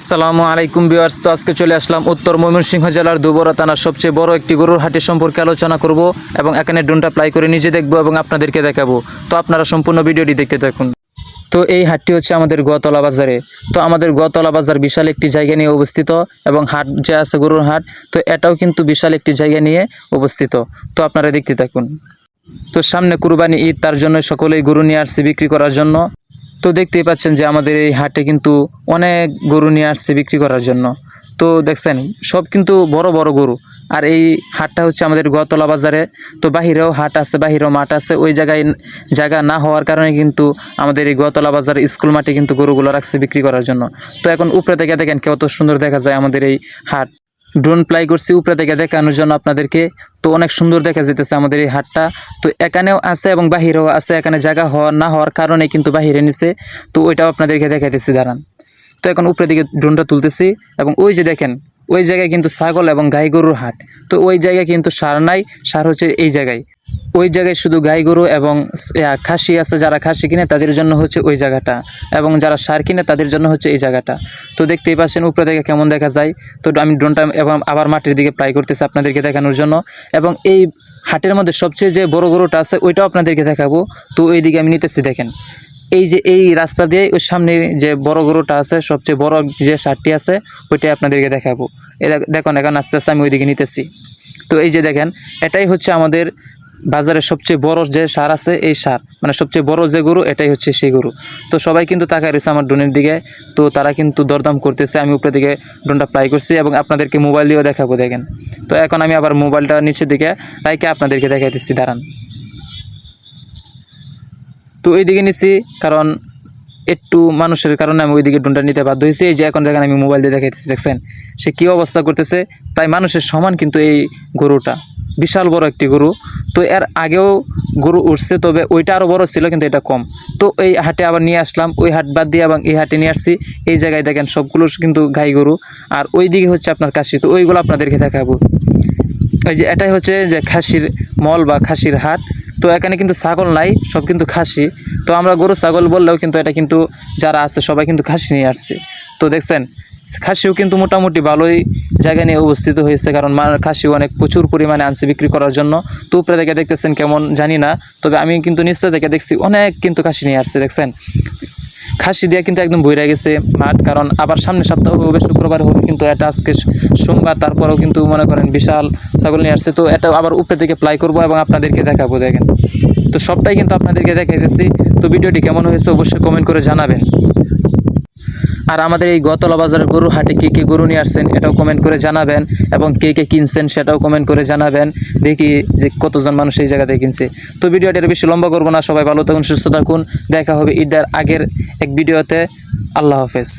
আসসালামু আলাইকুম ভিউয়ার্স। তো আজকে চলে আসলাম উত্তর ময়মনসিংহ জেলার দুবরা থানার সবচেয়ে বড় একটি গরুর হাটের সম্পর্কে আলোচনা করব এবং এখানে ড্রোনটা প্লাই করে নিজে দেখব এবং আপনাদেরকে দেখাবো। তো আপনারা সম্পূর্ণ ভিডিওটি দেখতে থাকুন। তো এই হাটটি হচ্ছে আমাদের গোয়াতলা বাজারে। তো আমাদের গোয়াতলা বাজার বিশাল একটি জায়গা নিয়ে অবস্থিত এবং হাট যে আছে গরুর হাট, তো এটাও কিন্তু বিশাল একটি জায়গা নিয়ে অবস্থিত। তো আপনারা দেখতে থাকুন। তো সামনে কুরবানি ঈদ, তার জন্য সকলেই গরু নিয়ে আসছে বিক্রি করার জন্য। তো দেখতেই পাচ্ছেন যে আমাদের এই হাটে কিন্তু অনেক গরু নিয়ে আসছে বিক্রি করার জন্য। তো দেখছেন সব কিন্তু বড় বড় গরু। আর এই হাটটা হচ্ছে আমাদের গোয়াতলা বাজারে। তো বাহিরেও হাট আছে, বাহিরেও মাঠ আছে, ওই জায়গায় জায়গা না হওয়ার কারণে কিন্তু আমাদের এই গোয়াতলা বাজার স্কুল মাঠে কিন্তু গরুগুলো রাখছে বিক্রি করার জন্য। তো এখন উপরে থেকে দেখেন কত সুন্দর দেখা যায় আমাদের এই হাট। ড্রোন প্লাই করছি উপরে থেকে দেখানোর জন্য আপনাদেরকে। তো অনেক সুন্দর দেখা যেতেছে আমাদের এই হাটটা। তো এখানেও আছে এবং বাহিরেও আছে, এখানে জায়গা হওয়া না হওয়ার কারণে কিন্তু বাহিরে নিছে। তো ওইটাও আপনাদেরকে দেখাইতেছি, দাঁড়ান। তো এখন উপরে দিকে ড্রোনটা তুলতেছি এবং ওই যে দেখেন ওই জায়গায় কিন্তু ছাগল এবং গাই গরুর হাট। তো ওই জায়গায় কিন্তু সার নাই, সার হচ্ছে এই জায়গায়। ওই জায়গায় শুধু গাই গরু এবং খাসি আছে, যারা খাসি কিনে তাদের জন্য হচ্ছে ওই জায়গাটা, এবং যারা সার কিনে তাদের জন্য হচ্ছে এই জায়গাটা। তো দেখতেই পাচ্ছেন উপরে থেকে কেমন দেখা যায়। তো আমি ড্রোনটা এবং আবার মাটির দিকে প্লাই করতেছি আপনাদেরকে দেখানোর জন্য। এবং এই হাটের মধ্যে সবচেয়ে যে বড় গরুটা আছে ওইটাও আপনাদেরকে দেখাবো। তো এইদিকে আমি নিতেছি, দেখেন এই যে এই রাস্তা দিয়ে ওই সামনে যে বড় গরুটা আছে, সবচেয়ে বড় যে সারটি আছে ওইটাই আপনাদেরকে দেখাবো। দেখুন এখন আস্তে আস্তে আমি ওইদিকে নিতেছি। তো এই যে দেখেন এটাই হচ্ছে আমাদের বাজারের সবচেয়ে বড় যে সার আছে, এই সার মানে সবচেয়ে বড় যে গরু এটাই হচ্ছে সেই গরু। তো সবাই কিন্তু তাকায় রয়েছে আমার ড্রোনের দিকে। তো তারা কিন্তু দরদাম করতেছে। আমি উপরে দিকে ড্রোনটা প্লাই করছি এবং আপনাদেরকে মোবাইল দিয়েও দেখাবো, দেখেন। তো এখন আমি আবার মোবাইলটা নিচের দিকে রাইখে আপনাদেরকে দেখাইতেছি, দাঁড়ান। তো এইদিকে নিছি কারণ একটু মানুষের কারণে আমি ওইদিকে ড্রোনটা নিতে বাধ্য হয়েছি। এই যে এখন দেখেন আমি মোবাইল দিয়ে দেখাইতেছি, দেখছেন সে কী অবস্থা করতেছে। প্রায় মানুষের সমান কিন্তু এই গরুটা, বিশাল বড় একটি গরু। তো এর আগেও গরু উঠছে, তবে ওইটা আরও বড় ছিল কিন্তু এটা কম। তো এই হাটে আবার নিয়ে আসলাম, ওই হাট বাদ দিয়ে এবং এই হাটে নিয়ে আসছি। এই জায়গায় দেখেন সবগুলো কিন্তু গাই গরু, আর ওই দিকে হচ্ছে আপনার খাসি। তো ওইগুলো আপনাদেরকে দেখাবো। এই যে এটাই হচ্ছে যে খাসির মল বা খাসির হাট। তো এখানে কিন্তু ছাগল নাই, সব কিন্তু খাসি। তো আমরা গরু ছাগল বললেও কিন্তু এটা কিন্তু যারা আছে সবাই কিন্তু খাসি নিয়ে আসছে। তো দেখছেন খাসিও কিন্তু মোটামুটি ভালোই জায়গা নিয়ে অবস্থিত হয়েছে, কারণ খাসিও অনেক প্রচুর পরিমাণে আনছে বিক্রি করার জন্য। তো উপরে দেখে দেখতেছেন কেমন জানি না, তবে আমি কিন্তু নিশ্চয় দেখে দেখছি অনেক কিন্তু খাসি নিয়ে আসছে, দেখছেন খাসি দিয়ে কিন্তু একদম বইরা গেছে মাঠ। কারণ আবার সামনে সপ্তাহ হবে, শুক্রবার হবে, কিন্তু এটা আজকে সোমবার, তারপরেও কিন্তু মনে করেন বিশাল ছাগল নিয়ে আসছে। তো এটা আবার উপরে থেকে প্লাই করবো এবং আপনাদেরকে দেখাবো, দেখেন। তো সবটাই কিন্তু আপনাদেরকে দেখাইতেছি। তো ভিডিওটি কেমন হয়েছে অবশ্যই কমেন্ট করে জানাবেন। আর আমাদের এই গোয়াতলা বাজারের গরু হাটে কে কে গরু নিয়ে আসছেন এটাও কমেন্ট করে জানাবেন, এবং কে কে কিনছেন সেটাও কমেন্ট করে জানাবেন। দেখি যে কতজন মানুষ এই জায়গাতে কিনছে। তো ভিডিওটা বেশি লম্বা করবো না, সবাই ভালো থাকুন, সুস্থ থাকুন। দেখা হবে ঈদের আগের এক ভিডিওতে। আল্লাহ হাফেজ।